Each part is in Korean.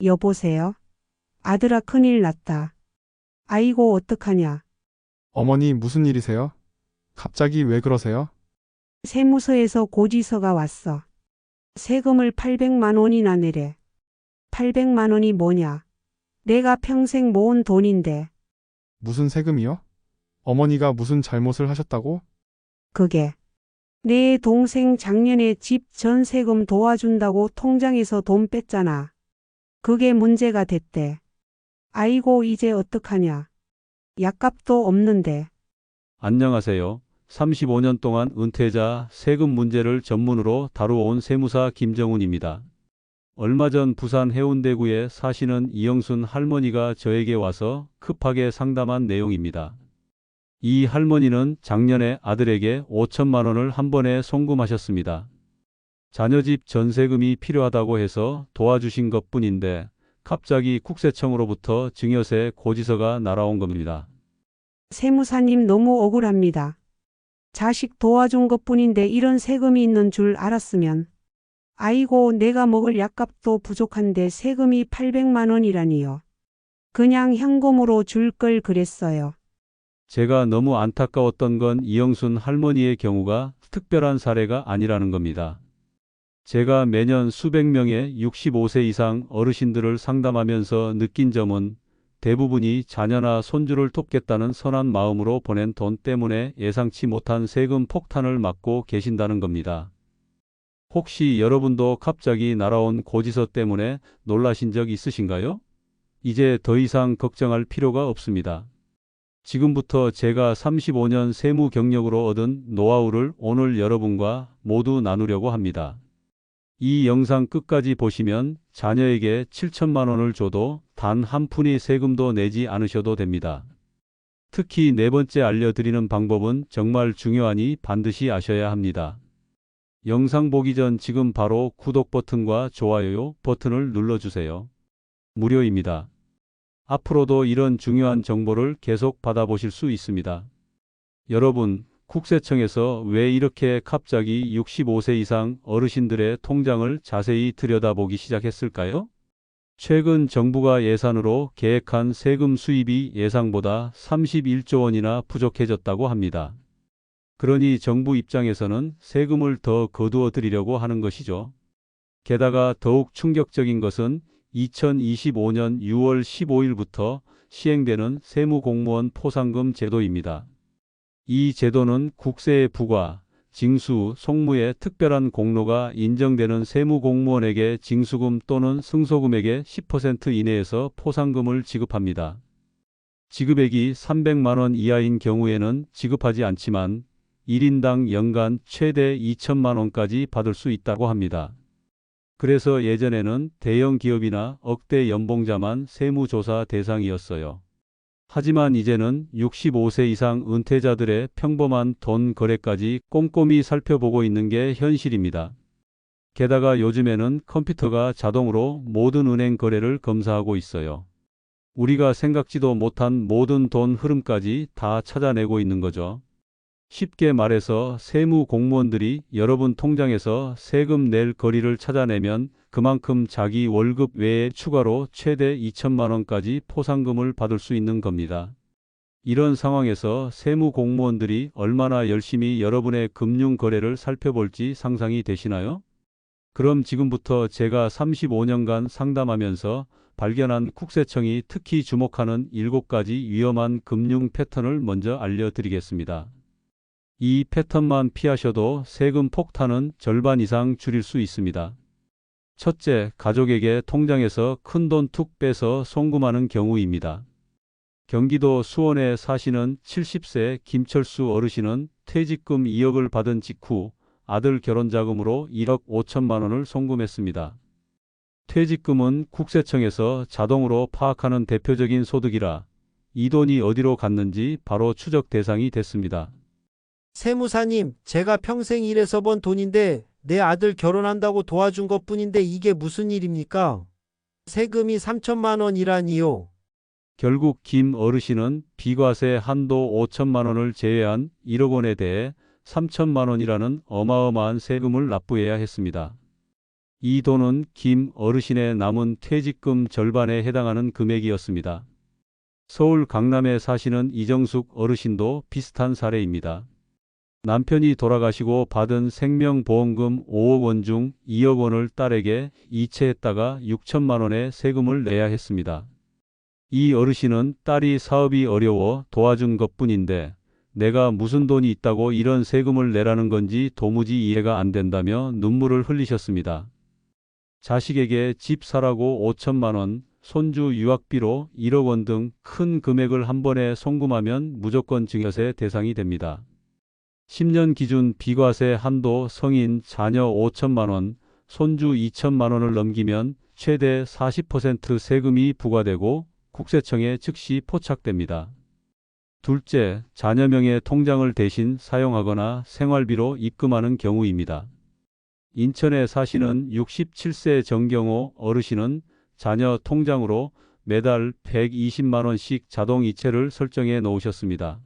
여보세요? 아들아, 큰일 났다. 아이고, 어떡하냐. 어머니 무슨 일이세요? 갑자기 왜 그러세요? 세무서에서 고지서가 왔어. 세금을 800만 원이나 내래. 800만 원이 뭐냐? 내가 평생 모은 돈인데. 무슨 세금이요? 어머니가 무슨 잘못을 하셨다고? 그게 내 동생 작년에 집 전세금 도와준다고 통장에서 돈 뺐잖아. 그게 문제가 됐대. 아이고, 이제 어떡하냐. 약값도 없는데. 안녕하세요. 35년 동안 은퇴자 세금 문제를 전문으로 다루어온 세무사 김정훈입니다. 얼마 전 부산 해운대구에 사시는 이영순 할머니가 저에게 와서 급하게 상담한 내용입니다. 이 할머니는 작년에 아들에게 5천만 원을 한 번에 송금하셨습니다. 자녀 집 전세금이 필요하다고 해서 도와주신 것뿐인데 갑자기 국세청으로부터 증여세 고지서가 날아온 겁니다. 세무사님, 너무 억울합니다. 자식 도와준 것뿐인데 이런 세금이 있는 줄 알았으면. 아이고, 내가 먹을 약값도 부족한데 세금이 800만 원이라니요. 그냥 현금으로 줄 걸 그랬어요. 제가 너무 안타까웠던 건 이영순 할머니의 경우가 특별한 사례가 아니라는 겁니다. 제가 매년 수백 명의 65세 이상 어르신들을 상담하면서 느낀 점은 대부분이 자녀나 손주를 돕겠다는 선한 마음으로 보낸 돈 때문에 예상치 못한 세금 폭탄을 맞고 계신다는 겁니다. 혹시 여러분도 갑자기 날아온 고지서 때문에 놀라신 적 있으신가요? 이제 더 이상 걱정할 필요가 없습니다. 지금부터 제가 35년 세무 경력으로 얻은 노하우를 오늘 여러분과 모두 나누려고 합니다. 이 영상 끝까지 보시면 자녀에게 7천만 원을 줘도 단 한 푼의 세금도 내지 않으셔도 됩니다. 특히 네 번째 알려드리는 방법은 정말 중요하니 반드시 아셔야 합니다. 영상 보기 전 지금 바로 구독 버튼과 좋아요 버튼을 눌러주세요. 무료입니다. 앞으로도 이런 중요한 정보를 계속 받아보실 수 있습니다. 여러분, 국세청에서 왜 이렇게 갑자기 65세 이상 어르신들의 통장을 자세히 들여다보기 시작했을까요? 최근 정부가 예산으로 계획한 세금 수입이 예상보다 31조 원이나 부족해졌다고 합니다. 그러니 정부 입장에서는 세금을 더 거두어 드리려고 하는 것이죠. 게다가 더욱 충격적인 것은 2025년 6월 15일부터 시행되는 세무공무원 포상금 제도입니다. 이 제도는 국세의 부과, 징수, 송무의 특별한 공로가 인정되는 세무공무원에게 징수금 또는 승소금액의 10% 이내에서 포상금을 지급합니다. 지급액이 300만 원 이하인 경우에는 지급하지 않지만 1인당 연간 최대 2천만 원까지 받을 수 있다고 합니다. 그래서 예전에는 대형 기업이나 억대 연봉자만 세무조사 대상이었어요. 하지만 이제는 65세 이상 은퇴자들의 평범한 돈 거래까지 꼼꼼히 살펴보고 있는 게 현실입니다. 게다가 요즘에는 컴퓨터가 자동으로 모든 은행 거래를 검사하고 있어요. 우리가 생각지도 못한 모든 돈 흐름까지 다 찾아내고 있는 거죠. 쉽게 말해서 세무 공무원들이 여러분 통장에서 세금 낼 거리를 찾아내면 그만큼 자기 월급 외에 추가로 최대 2천만 원까지 포상금을 받을 수 있는 겁니다. 이런 상황에서 세무 공무원들이 얼마나 열심히 여러분의 금융 거래를 살펴볼지 상상이 되시나요? 그럼 지금부터 제가 35년간 상담하면서 발견한 국세청이 특히 주목하는 7가지 위험한 금융 패턴을 먼저 알려드리겠습니다. 이 패턴만 피하셔도 세금 폭탄은 절반 이상 줄일 수 있습니다. 첫째, 가족에게 통장에서 큰돈 툭 빼서 송금하는 경우입니다. 경기도 수원에 사시는 70세 김철수 어르신은 퇴직금 2억을 받은 직후 아들 결혼자금으로 1억 5천만 원을 송금했습니다. 퇴직금은 국세청에서 자동으로 파악하는 대표적인 소득이라 이 돈이 어디로 갔는지 바로 추적 대상이 됐습니다. 세무사님, 제가 평생 일해서 번 돈인데 내 아들 결혼한다고 도와준 것뿐인데 이게 무슨 일입니까? 세금이 3천만 원이라니요. 결국 김 어르신은 비과세 한도 5천만 원을 제외한 1억 원에 대해 3천만 원이라는 어마어마한 세금을 납부해야 했습니다. 이 돈은 김 어르신의 남은 퇴직금 절반에 해당하는 금액이었습니다. 서울 강남에 사시는 이정숙 어르신도 비슷한 사례입니다. 남편이 돌아가시고 받은 생명보험금 5억 원 중 2억 원을 딸에게 이체했다가 6천만 원의 세금을 내야 했습니다. 이 어르신은 딸이 사업이 어려워 도와준 것뿐인데 내가 무슨 돈이 있다고 이런 세금을 내라는 건지 도무지 이해가 안 된다며 눈물을 흘리셨습니다. 자식에게 집 사라고 5천만 원, 손주 유학비로 1억 원 등 큰 금액을 한 번에 송금하면 무조건 증여세 대상이 됩니다. 10년 기준 비과세 한도 성인 자녀 5천만 원, 손주 2천만 원을 넘기면 최대 40% 세금이 부과되고 국세청에 즉시 포착됩니다. 둘째, 자녀명의 통장을 대신 사용하거나 생활비로 입금하는 경우입니다. 인천에 사시는 67세 정경호 어르신은 자녀 통장으로 매달 120만 원씩 자동 이체를 설정해 놓으셨습니다.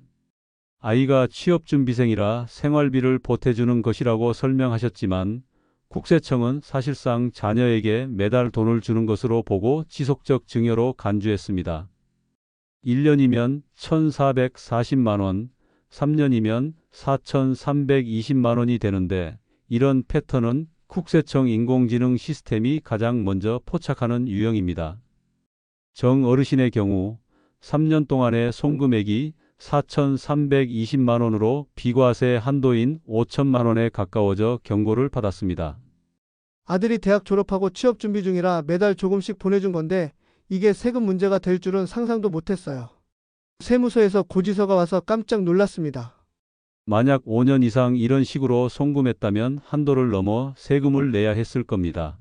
아이가 취업준비생이라 생활비를 보태주는 것이라고 설명하셨지만 국세청은 사실상 자녀에게 매달 돈을 주는 것으로 보고 지속적 증여로 간주했습니다. 1년이면 1,440만 원, 3년이면 4,320만 원이 되는데 이런 패턴은 국세청 인공지능 시스템이 가장 먼저 포착하는 유형입니다. 정 어르신의 경우 3년 동안의 송금액이 4,320만 원으로 비과세 한도인 5천만 원에 가까워져 경고를 받았습니다. 아들이 대학 졸업하고 취업 준비 중이라 매달 조금씩 보내준 건데 이게 세금 문제가 될 줄은 상상도 못했어요. 세무서에서 고지서가 와서 깜짝 놀랐습니다. 만약 5년 이상 이런 식으로 송금했다면 한도를 넘어 세금을 내야 했을 겁니다.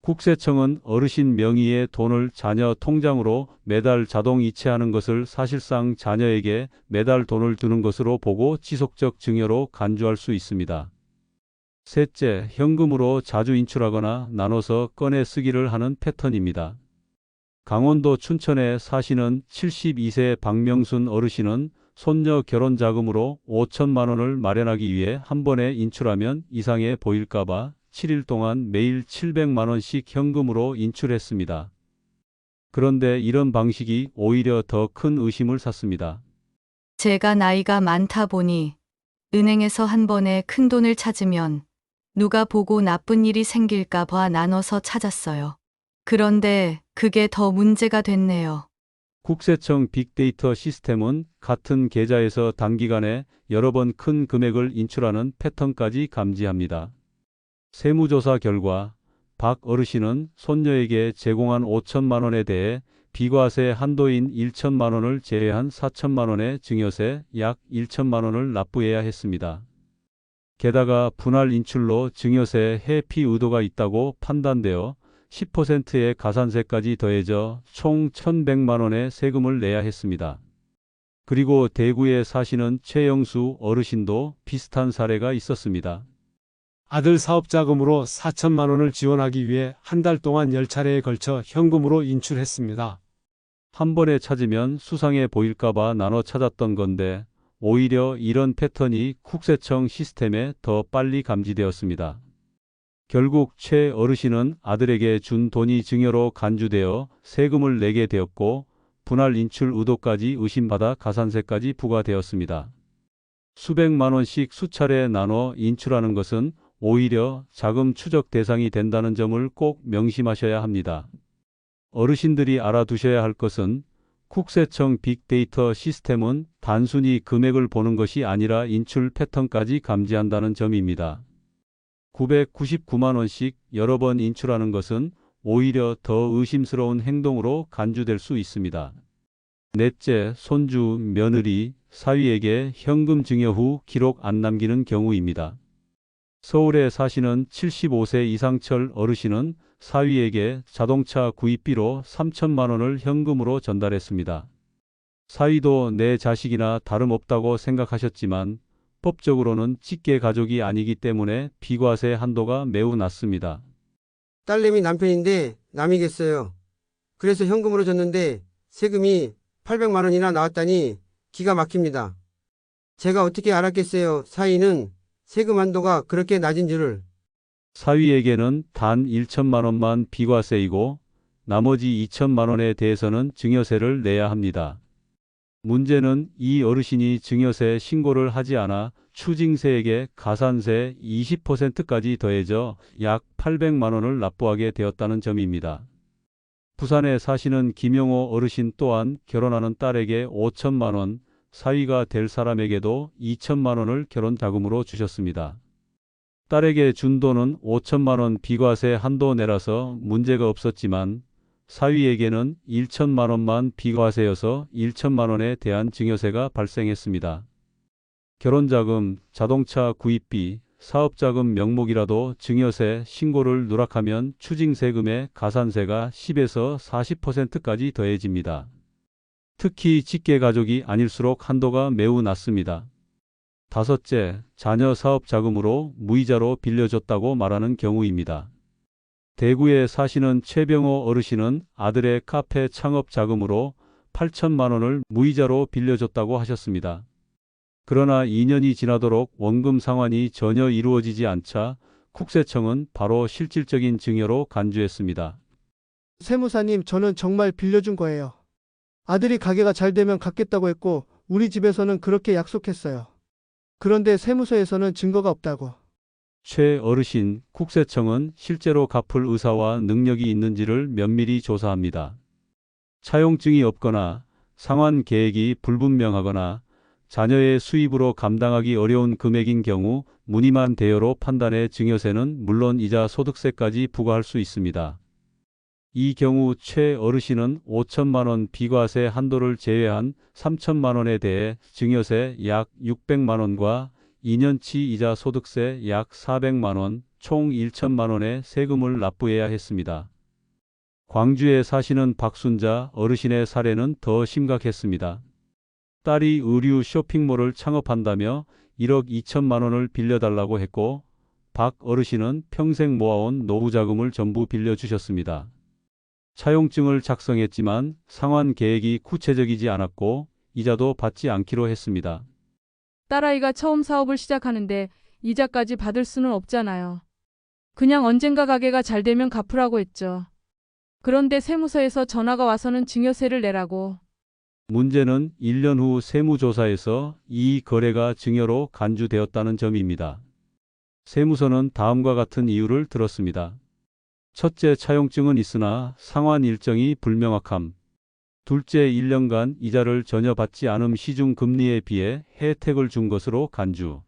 국세청은 어르신 명의의 돈을 자녀 통장으로 매달 자동 이체하는 것을 사실상 자녀에게 매달 돈을 주는 것으로 보고 지속적 증여로 간주할 수 있습니다. 셋째, 현금으로 자주 인출하거나 나눠서 꺼내 쓰기를 하는 패턴입니다. 강원도 춘천에 사시는 72세 박명순 어르신은 손녀 결혼 자금으로 5천만 원을 마련하기 위해 한 번에 인출하면 이상해 보일까봐 7일 동안 매일 700만 원씩 현금으로 인출했습니다. 그런데 이런 방식이 오히려 더 큰 의심을 샀습니다. 제가 나이가 많다 보니 은행에서 한 번에 큰 돈을 찾으면 누가 보고 나쁜 일이 생길까 봐 나눠서 찾았어요. 그런데 그게 더 문제가 됐네요. 국세청 빅데이터 시스템은 같은 계좌에서 단기간에 여러 번 큰 금액을 인출하는 패턴까지 감지합니다. 세무조사 결과 박 어르신은 손녀에게 제공한 5천만 원에 대해 비과세 한도인 1천만 원을 제외한 4천만 원의 증여세 약 1천만 원을 납부해야 했습니다. 게다가 분할 인출로 증여세 회피 의도가 있다고 판단되어 10%의 가산세까지 더해져 총 1,100만 원의 세금을 내야 했습니다. 그리고 대구에 사시는 최영수 어르신도 비슷한 사례가 있었습니다. 아들 사업자금으로 4천만 원을 지원하기 위해 한 달 동안 10차례에 걸쳐 현금으로 인출했습니다. 한 번에 찾으면 수상해 보일까봐 나눠 찾았던 건데 오히려 이런 패턴이 국세청 시스템에 더 빨리 감지되었습니다. 결국 최 어르신은 아들에게 준 돈이 증여로 간주되어 세금을 내게 되었고 분할 인출 의도까지 의심받아 가산세까지 부과되었습니다. 수백만 원씩 수차례 나눠 인출하는 것은 오히려 자금 추적 대상이 된다는 점을 꼭 명심하셔야 합니다. 어르신들이 알아두셔야 할 것은 국세청 빅데이터 시스템은 단순히 금액을 보는 것이 아니라 인출 패턴까지 감지한다는 점입니다. 999만 원씩 여러 번 인출하는 것은 오히려 더 의심스러운 행동으로 간주될 수 있습니다. 넷째, 손주, 며느리, 사위에게 현금 증여 후 기록 안 남기는 경우입니다. 서울에 사시는 75세 이상철 어르신은 사위에게 자동차 구입비로 3천만 원을 현금으로 전달했습니다. 사위도 내 자식이나 다름없다고 생각하셨지만 법적으로는 직계 가족이 아니기 때문에 비과세 한도가 매우 낮습니다. 딸내미 남편인데 남이겠어요. 그래서 현금으로 줬는데 세금이 800만 원이나 나왔다니 기가 막힙니다. 제가 어떻게 알았겠어요. 사위는 세금 한도가 그렇게 낮은 줄을. 사위에게는 단 1천만 원만 비과세이고 나머지 2천만 원에 대해서는 증여세를 내야 합니다. 문제는 이 어르신이 증여세 신고를 하지 않아 추징세액에 가산세 20%까지 더해져 약 800만 원을 납부하게 되었다는 점입니다. 부산에 사시는 김영호 어르신 또한 결혼하는 딸에게 5천만 원, 사위가 될 사람에게도 2천만 원을 결혼 자금으로 주셨습니다. 딸에게 준 돈은 5천만 원 비과세 한도 내라서 문제가 없었지만 사위에게는 1천만 원만 비과세여서 1천만 원에 대한 증여세가 발생했습니다. 결혼자금, 자동차 구입비, 사업자금 명목이라도 증여세 신고를 누락하면 추징세금의 가산세가 10에서 40%까지 더해집니다. 특히 직계가족이 아닐수록 한도가 매우 낮습니다. 다섯째, 자녀 사업자금으로 무이자로 빌려줬다고 말하는 경우입니다. 대구에 사시는 최병호 어르신은 아들의 카페 창업 자금으로 8천만 원을 무이자로 빌려줬다고 하셨습니다. 그러나 2년이 지나도록 원금 상환이 전혀 이루어지지 않자 국세청은 바로 실질적인 증여로 간주했습니다. 세무사님, 저는 정말 빌려준 거예요. 아들이 가게가 잘 되면 갚겠다고 했고 우리 집에서는 그렇게 약속했어요. 그런데 세무서에서는 증거가 없다고. 최 어르신, 국세청은 실제로 갚을 의사와 능력이 있는지를 면밀히 조사합니다. 차용증이 없거나 상환 계획이 불분명하거나 자녀의 수입으로 감당하기 어려운 금액인 경우 무늬만 대여로 판단해 증여세는 물론 이자 소득세까지 부과할 수 있습니다. 이 경우 최 어르신은 5천만 원 비과세 한도를 제외한 3천만 원에 대해 증여세 약 600만 원과 2년치 이자 소득세 약 400만 원, 총 1천만 원의 세금을 납부해야 했습니다. 광주에 사시는 박순자 어르신의 사례는 더 심각했습니다. 딸이 의류 쇼핑몰을 창업한다며 1억 2천만 원을 빌려달라고 했고 박 어르신은 평생 모아온 노후자금을 전부 빌려주셨습니다. 차용증을 작성했지만 상환 계획이 구체적이지 않았고 이자도 받지 않기로 했습니다. 딸아이가 처음 사업을 시작하는데 이자까지 받을 수는 없잖아요. 그냥 언젠가 가게가 잘 되면 갚으라고 했죠. 그런데 세무서에서 전화가 와서는 증여세를 내라고. 문제는 1년 후 세무조사에서 이 거래가 증여로 간주되었다는 점입니다. 세무서는 다음과 같은 이유를 들었습니다. 첫째, 차용증은 있으나 상환 일정이 불명확함. 둘째, 1년간 이자를 전혀 받지 않음 시중금리에 비해 혜택을 준 것으로 간주.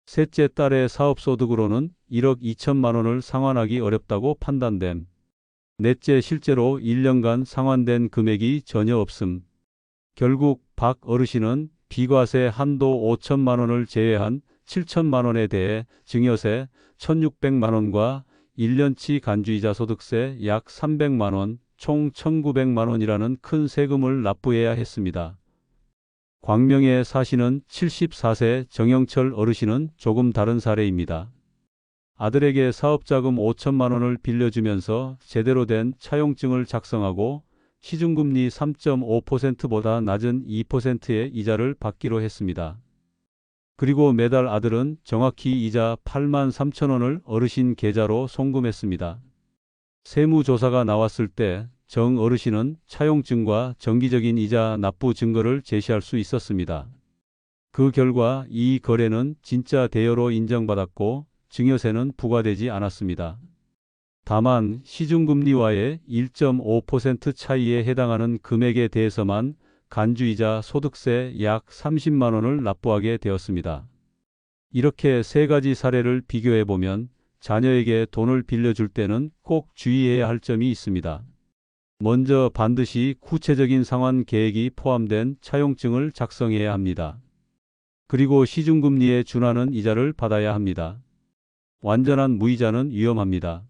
셋째, 딸의 사업소득으로는 1억 2천만 원을 상환하기 어렵다고 판단됨. 넷째, 실제로 1년간 상환된 금액이 전혀 없음. 결국 박 어르신은 비과세 한도 5천만 원을 제외한 7천만 원에 대해 증여세 1,600만 원과 1년치 간주이자 소득세 약 300만 원, 총 1,900만 원이라는 큰 세금을 납부해야 했습니다. 광명에 사시는 74세 정영철 어르신은 조금 다른 사례입니다. 아들에게 사업자금 5천만 원을 빌려주면서 제대로 된 차용증을 작성하고 시중금리 3.5%보다 낮은 2%의 이자를 받기로 했습니다. 그리고 매달 아들은 정확히 이자 8만 3천 원을 어르신 계좌로 송금했습니다. 세무조사가 나왔을 때 정 어르신은 차용증과 정기적인 이자 납부 증거를 제시할 수 있었습니다. 그 결과 이 거래는 진짜 대여로 인정받았고 증여세는 부과되지 않았습니다. 다만 시중금리와의 1.5% 차이에 해당하는 금액에 대해서만 간주이자 소득세 약 30만 원을 납부하게 되었습니다. 이렇게 세 가지 사례를 비교해 보면 자녀에게 돈을 빌려줄 때는 꼭 주의해야 할 점이 있습니다. 먼저 반드시 구체적인 상환 계획이 포함된 차용증을 작성해야 합니다. 그리고 시중금리에 준하는 이자를 받아야 합니다. 완전한 무이자는 위험합니다.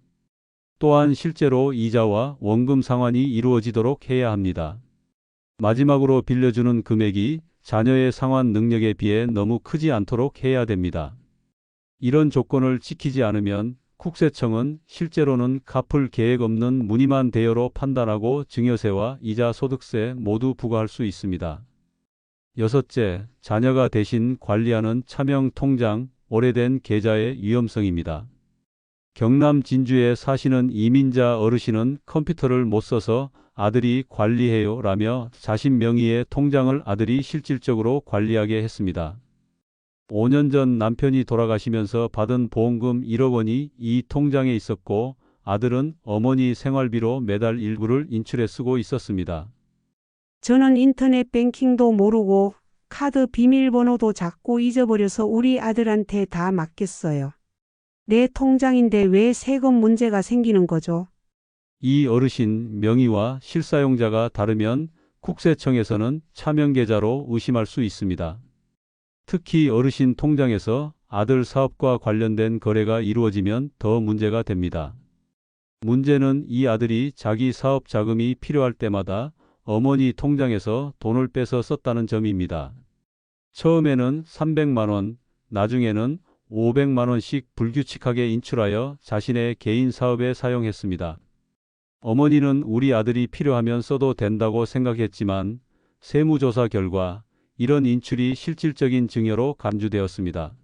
또한 실제로 이자와 원금 상환이 이루어지도록 해야 합니다. 마지막으로 빌려주는 금액이 자녀의 상환 능력에 비해 너무 크지 않도록 해야 됩니다. 이런 조건을 지키지 않으면 국세청은 실제로는 갚을 계획 없는 무늬만 대여로 판단하고 증여세와 이자 소득세 모두 부과할 수 있습니다. 여섯째, 자녀가 대신 관리하는 차명 통장, 오래된 계좌의 위험성입니다. 경남 진주에 사시는 이민자 어르신은 컴퓨터를 못 써서 아들이 관리해요 라며 자신 명의의 통장을 아들이 실질적으로 관리하게 했습니다. 5년 전 남편이 돌아가시면서 받은 보험금 1억 원이 이 통장에 있었고 아들은 어머니 생활비로 매달 일부를 인출해 쓰고 있었습니다. 저는 인터넷 뱅킹도 모르고 카드 비밀번호도 자꾸 잊어버려서 우리 아들한테 다 맡겼어요. 내 통장인데 왜 세금 문제가 생기는 거죠? 이 어르신 명의와 실사용자가 다르면 국세청에서는 차명계좌로 의심할 수 있습니다. 특히 어르신 통장에서 아들 사업과 관련된 거래가 이루어지면 더 문제가 됩니다. 문제는 이 아들이 자기 사업 자금이 필요할 때마다 어머니 통장에서 돈을 빼서 썼다는 점입니다. 처음에는 300만 원, 나중에는 500만 원씩 불규칙하게 인출하여 자신의 개인 사업에 사용했습니다. 어머니는 우리 아들이 필요하면 써도 된다고 생각했지만 세무조사 결과 이런 인출이 실질적인 증여로 간주되었습니다.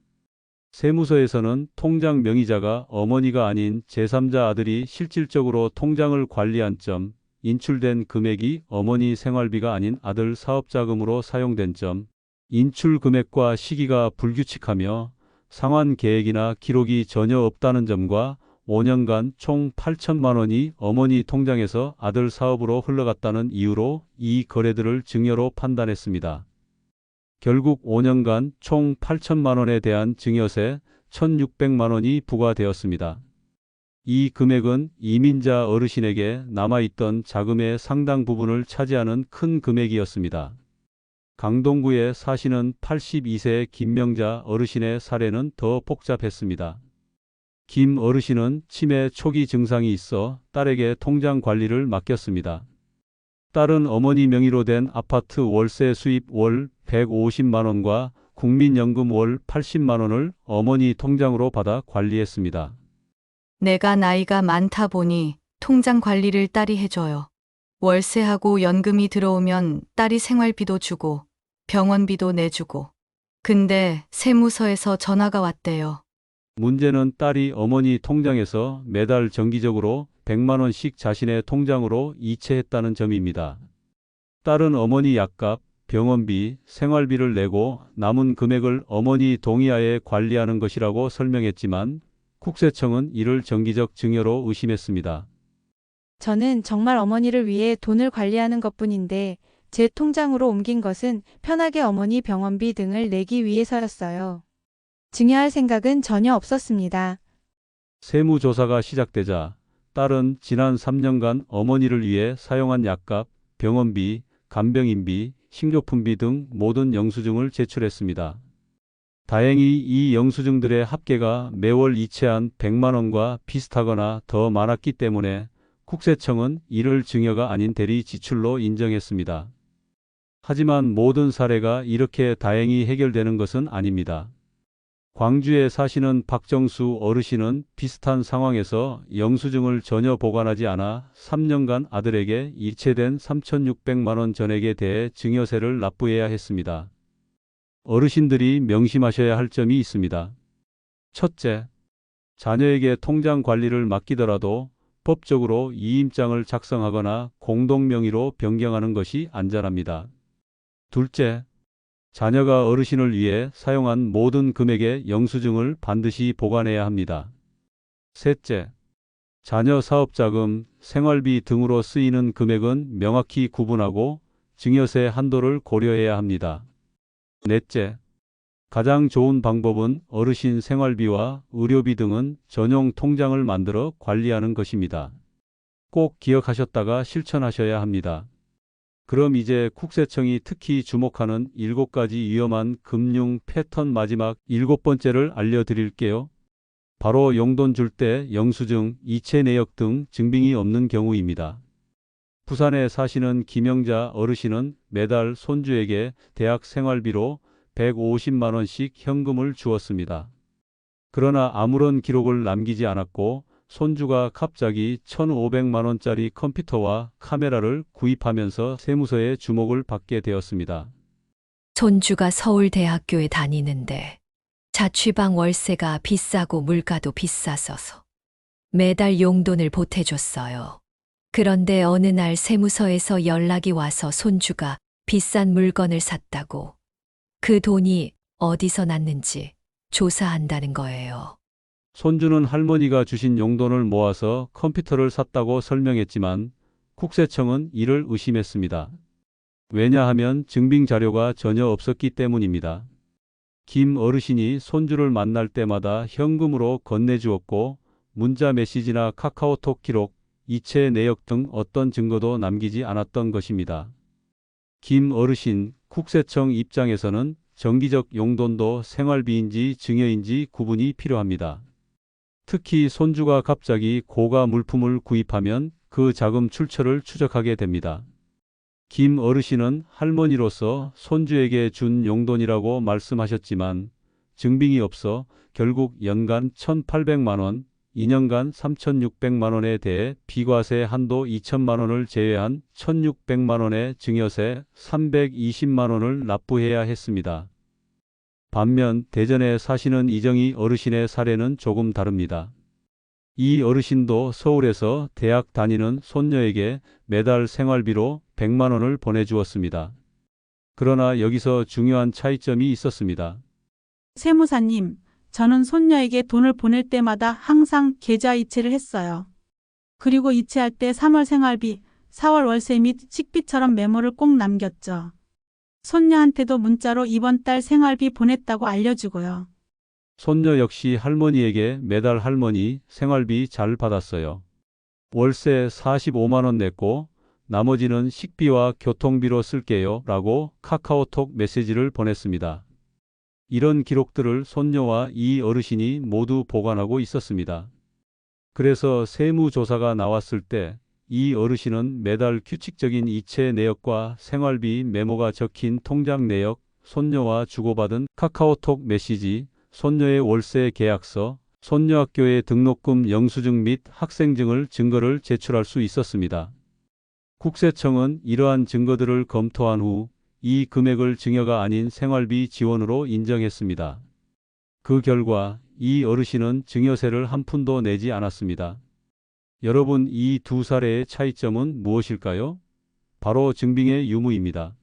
세무서에서는 통장 명의자가 어머니가 아닌 제3자 아들이 실질적으로 통장을 관리한 점, 인출된 금액이 어머니 생활비가 아닌 아들 사업자금으로 사용된 점, 인출 금액과 시기가 불규칙하며 상환 계획이나 기록이 전혀 없다는 점과 5년간 총 8천만 원이 어머니 통장에서 아들 사업으로 흘러갔다는 이유로 이 거래들을 증여로 판단했습니다. 결국 5년간 총 8천만 원에 대한 증여세 1,600만 원이 부과되었습니다. 이 금액은 이민자 어르신에게 남아있던 자금의 상당 부분을 차지하는 큰 금액이었습니다. 강동구에 사시는 82세 김명자 어르신의 사례는 더 복잡했습니다. 김 어르신은 치매 초기 증상이 있어 딸에게 통장 관리를 맡겼습니다. 딸은 어머니 명의로 된 아파트 월세 수입 월 150만 원과 국민연금 월 80만 원을 어머니 통장으로 받아 관리했습니다. 내가 나이가 많다 보니 통장 관리를 딸이 해줘요. 월세하고 연금이 들어오면 딸이 생활비도 주고 병원비도 내주고. 근데 세무서에서 전화가 왔대요. 문제는 딸이 어머니 통장에서 매달 정기적으로 100만 원씩 자신의 통장으로 이체했다는 점입니다. 딸은 어머니 약값, 병원비, 생활비를 내고 남은 금액을 어머니 동의하에 관리하는 것이라고 설명했지만 국세청은 이를 정기적 증여로 의심했습니다. 저는 정말 어머니를 위해 돈을 관리하는 것뿐인데 제 통장으로 옮긴 것은 편하게 어머니 병원비 등을 내기 위해서였어요. 증여할 생각은 전혀 없었습니다. 세무조사가 시작되자 딸은 지난 3년간 어머니를 위해 사용한 약값, 병원비, 간병인비, 식료품비 등 모든 영수증을 제출했습니다. 다행히 이 영수증들의 합계가 매월 이체한 100만 원과 비슷하거나 더 많았기 때문에 국세청은 이를 증여가 아닌 대리 지출로 인정했습니다. 하지만 모든 사례가 이렇게 다행히 해결되는 것은 아닙니다. 광주에 사시는 박정수 어르신은 비슷한 상황에서 영수증을 전혀 보관하지 않아 3년간 아들에게 이체된 3,600만 원 전액에 대해 증여세를 납부해야 했습니다. 어르신들이 명심하셔야 할 점이 있습니다. 첫째, 자녀에게 통장 관리를 맡기더라도 법적으로 이임장을 작성하거나 공동명의로 변경하는 것이 안전합니다. 둘째, 자녀가 어르신을 위해 사용한 모든 금액의 영수증을 반드시 보관해야 합니다. 셋째, 자녀 사업자금, 생활비 등으로 쓰이는 금액은 명확히 구분하고 증여세 한도를 고려해야 합니다. 넷째, 가장 좋은 방법은 어르신 생활비와 의료비 등은 전용 통장을 만들어 관리하는 것입니다. 꼭 기억하셨다가 실천하셔야 합니다. 그럼 이제 국세청이 특히 주목하는 7가지 위험한 금융 패턴 마지막 7번째를 알려드릴게요. 바로 용돈 줄 때 영수증, 이체 내역 등 증빙이 없는 경우입니다. 부산에 사시는 김영자 어르신은 매달 손주에게 대학 생활비로 150만 원씩 현금을 주었습니다. 그러나 아무런 기록을 남기지 않았고 손주가 갑자기 1,500만 원짜리 컴퓨터와 카메라를 구입하면서 세무서의 주목을 받게 되었습니다. 손주가 서울대학교에 다니는데 자취방 월세가 비싸고 물가도 비싸서서 매달 용돈을 보태줬어요. 그런데 어느 날 세무서에서 연락이 와서 손주가 비싼 물건을 샀다고. 그 돈이 어디서 났는지 조사한다는 거예요. 손주는 할머니가 주신 용돈을 모아서 컴퓨터를 샀다고 설명했지만 국세청은 이를 의심했습니다. 왜냐하면 증빙 자료가 전혀 없었기 때문입니다. 김 어르신이 손주를 만날 때마다 현금으로 건네주었고 문자 메시지나 카카오톡 기록, 이체 내역 등 어떤 증거도 남기지 않았던 것입니다. 김 어르신, 국세청 입장에서는 정기적 용돈도 생활비인지 증여인지 구분이 필요합니다. 특히 손주가 갑자기 고가 물품을 구입하면 그 자금 출처를 추적하게 됩니다. 김 어르신은 할머니로서 손주에게 준 용돈이라고 말씀하셨지만 증빙이 없어 결국 연간 1,800만 원, 2년간 3,600만 원에 대해 비과세 한도 2천만 원을 제외한 1,600만 원의 증여세 320만 원을 납부해야 했습니다. 반면 대전에 사시는 이정희 어르신의 사례는 조금 다릅니다. 이 어르신도 서울에서 대학 다니는 손녀에게 매달 생활비로 100만 원을 보내주었습니다. 그러나 여기서 중요한 차이점이 있었습니다. 세무사님, 저는 손녀에게 돈을 보낼 때마다 항상 계좌 이체를 했어요. 그리고 이체할 때 3월 생활비, 4월 월세 및 식비처럼 메모를 꼭 남겼죠. 손녀한테도 문자로 이번 달 생활비 보냈다고 알려주고요. 손녀 역시 할머니에게 매달 할머니 생활비 잘 받았어요. 월세 45만 원 냈고 나머지는 식비와 교통비로 쓸게요 라고 카카오톡 메시지를 보냈습니다. 이런 기록들을 손녀와 이 어르신이 모두 보관하고 있었습니다. 그래서 세무조사가 나왔을 때 이 어르신은 매달 규칙적인 이체 내역과 생활비 메모가 적힌 통장 내역, 손녀와 주고받은 카카오톡 메시지, 손녀의 월세 계약서, 손녀 학교의 등록금 영수증 및 학생증을 증거를 제출할 수 있었습니다. 국세청은 이러한 증거들을 검토한 후 이 금액을 증여가 아닌 생활비 지원으로 인정했습니다. 그 결과 이 어르신은 증여세를 한 푼도 내지 않았습니다. 여러분, 이 두 사례의 차이점은 무엇일까요? 바로 증빙의 유무입니다.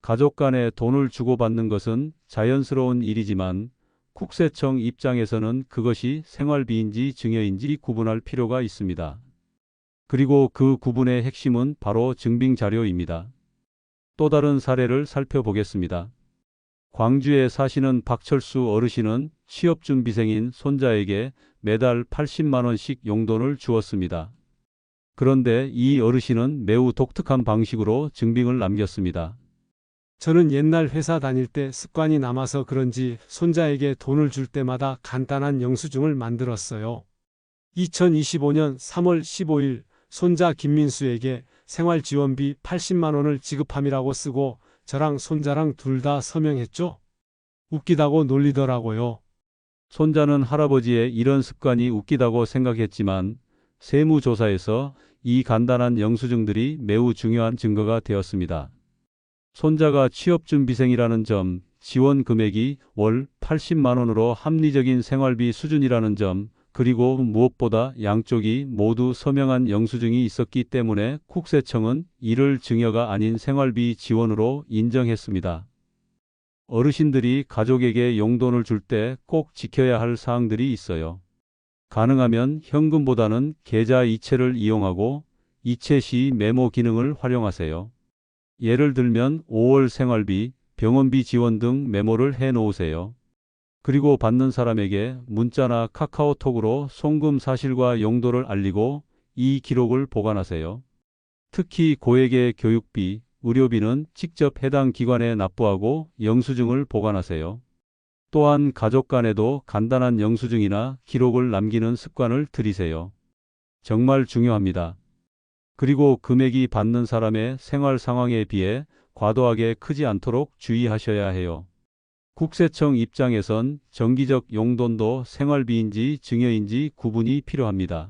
가족 간에 돈을 주고받는 것은 자연스러운 일이지만 국세청 입장에서는 그것이 생활비인지 증여인지 구분할 필요가 있습니다. 그리고 그 구분의 핵심은 바로 증빙 자료입니다. 또 다른 사례를 살펴보겠습니다. 광주에 사시는 박철수 어르신은 취업준비생인 손자에게 매달 80만 원씩 용돈을 주었습니다. 그런데 이 어르신은 매우 독특한 방식으로 증빙을 남겼습니다. 저는 옛날 회사 다닐 때 습관이 남아서 그런지 손자에게 돈을 줄 때마다 간단한 영수증을 만들었어요. 2025년 3월 15일 손자 김민수에게 생활지원비 80만 원을 지급함이라고 쓰고 저랑 손자랑 둘 다 서명했죠. 웃기다고 놀리더라고요. 손자는 할아버지의 이런 습관이 웃기다고 생각했지만 세무조사에서 이 간단한 영수증들이 매우 중요한 증거가 되었습니다. 손자가 취업준비생이라는 점, 지원 금액이 월 80만 원으로 합리적인 생활비 수준이라는 점, 그리고 무엇보다 양쪽이 모두 서명한 영수증이 있었기 때문에 국세청은 이를 증여가 아닌 생활비 지원으로 인정했습니다. 어르신들이 가족에게 용돈을 줄 때 꼭 지켜야 할 사항들이 있어요. 가능하면 현금보다는 계좌 이체를 이용하고 이체 시 메모 기능을 활용하세요. 예를 들면 5월 생활비, 병원비 지원 등 메모를 해 놓으세요. 그리고 받는 사람에게 문자나 카카오톡으로 송금 사실과 용도를 알리고 이 기록을 보관하세요. 특히 고액의 교육비, 의료비는 직접 해당 기관에 납부하고 영수증을 보관하세요. 또한 가족 간에도 간단한 영수증이나 기록을 남기는 습관을 들이세요. 정말 중요합니다. 그리고 금액이 받는 사람의 생활 상황에 비해 과도하게 크지 않도록 주의하셔야 해요. 국세청 입장에선 정기적 용돈도 생활비인지 증여인지 구분이 필요합니다.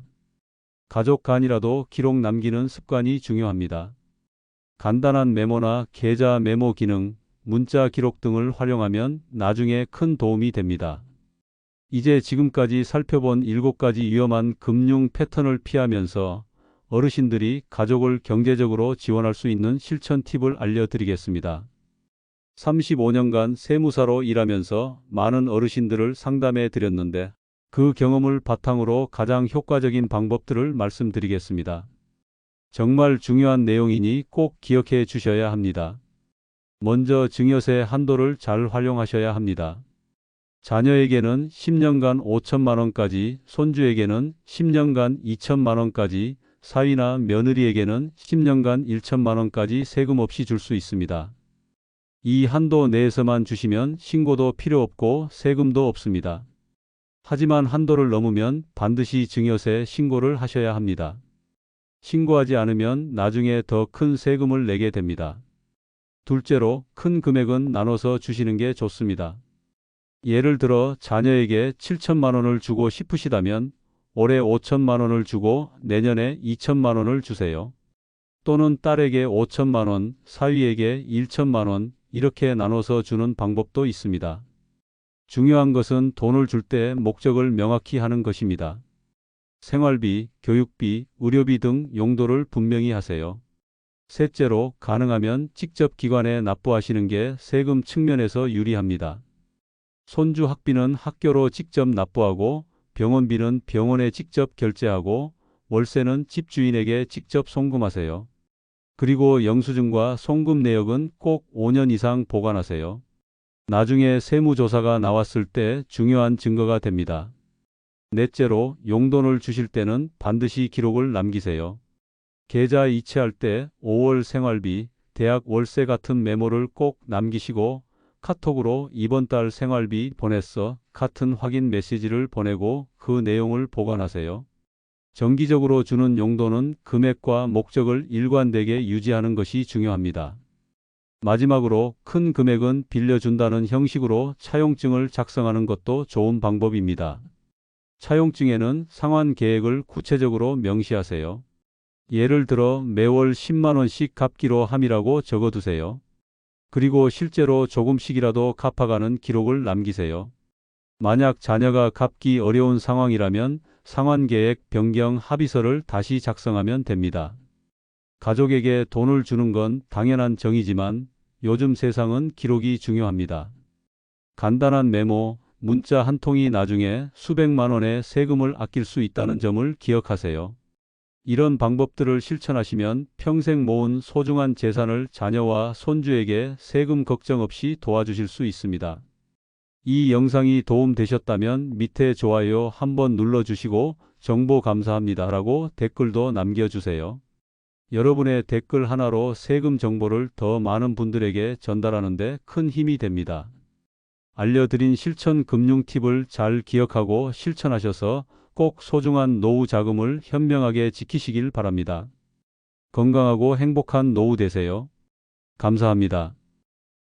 가족 간이라도 기록 남기는 습관이 중요합니다. 간단한 메모나 계좌 메모 기능, 문자 기록 등을 활용하면 나중에 큰 도움이 됩니다. 이제 지금까지 살펴본 7가지 위험한 금융 패턴을 피하면서 어르신들이 가족을 경제적으로 지원할 수 있는 실천 팁을 알려드리겠습니다. 35년간 세무사로 일하면서 많은 어르신들을 상담해 드렸는데 그 경험을 바탕으로 가장 효과적인 방법들을 말씀드리겠습니다. 정말 중요한 내용이니 꼭 기억해 주셔야 합니다. 먼저 증여세 한도를 잘 활용하셔야 합니다. 자녀에게는 10년간 5천만 원까지, 손주에게는 10년간 2천만 원까지, 사위나 며느리에게는 10년간 1천만 원까지 세금 없이 줄 수 있습니다. 이 한도 내에서만 주시면 신고도 필요 없고 세금도 없습니다. 하지만 한도를 넘으면 반드시 증여세 신고를 하셔야 합니다. 신고하지 않으면 나중에 더 큰 세금을 내게 됩니다. 둘째로, 큰 금액은 나눠서 주시는 게 좋습니다. 예를 들어 자녀에게 7천만 원을 주고 싶으시다면 올해 5천만 원을 주고 내년에 2천만 원을 주세요. 또는 딸에게 5천만 원, 사위에게 1천만 원 이렇게 나눠서 주는 방법도 있습니다. 중요한 것은 돈을 줄 때 목적을 명확히 하는 것입니다. 생활비, 교육비, 의료비 등 용도를 분명히 하세요. 셋째로, 가능하면 직접 기관에 납부하시는 게 세금 측면에서 유리합니다. 손주 학비는 학교로 직접 납부하고 병원비는 병원에 직접 결제하고 월세는 집주인에게 직접 송금하세요. 그리고 영수증과 송금 내역은 꼭 5년 이상 보관하세요. 나중에 세무조사가 나왔을 때 중요한 증거가 됩니다. 넷째로, 용돈을 주실 때는 반드시 기록을 남기세요. 계좌 이체할 때 5월 생활비, 대학 월세 같은 메모를 꼭 남기시고 카톡으로 이번 달 생활비 보냈어 같은 확인 메시지를 보내고 그 내용을 보관하세요. 정기적으로 주는 용도는 금액과 목적을 일관되게 유지하는 것이 중요합니다. 마지막으로, 큰 금액은 빌려준다는 형식으로 차용증을 작성하는 것도 좋은 방법입니다. 차용증에는 상환 계획을 구체적으로 명시하세요. 예를 들어 매월 10만 원씩 갚기로 함이라고 적어두세요. 그리고 실제로 조금씩이라도 갚아가는 기록을 남기세요. 만약 자녀가 갚기 어려운 상황이라면 상환계획 변경 합의서를 다시 작성하면 됩니다. 가족에게 돈을 주는 건 당연한 정이지만 요즘 세상은 기록이 중요합니다. 간단한 메모, 문자 한 통이 나중에 수백만 원의 세금을 아낄 수 있다는 점을 기억하세요. 이런 방법들을 실천하시면 평생 모은 소중한 재산을 자녀와 손주에게 세금 걱정 없이 도와주실 수 있습니다. 이 영상이 도움되셨다면 밑에 좋아요 한번 눌러주시고 정보 감사합니다 라고 댓글도 남겨주세요. 여러분의 댓글 하나로 세금 정보를 더 많은 분들에게 전달하는 데 큰 힘이 됩니다. 알려드린 실천 금융 팁을 잘 기억하고 실천하셔서 꼭 소중한 노후 자금을 현명하게 지키시길 바랍니다. 건강하고 행복한 노후 되세요. 감사합니다.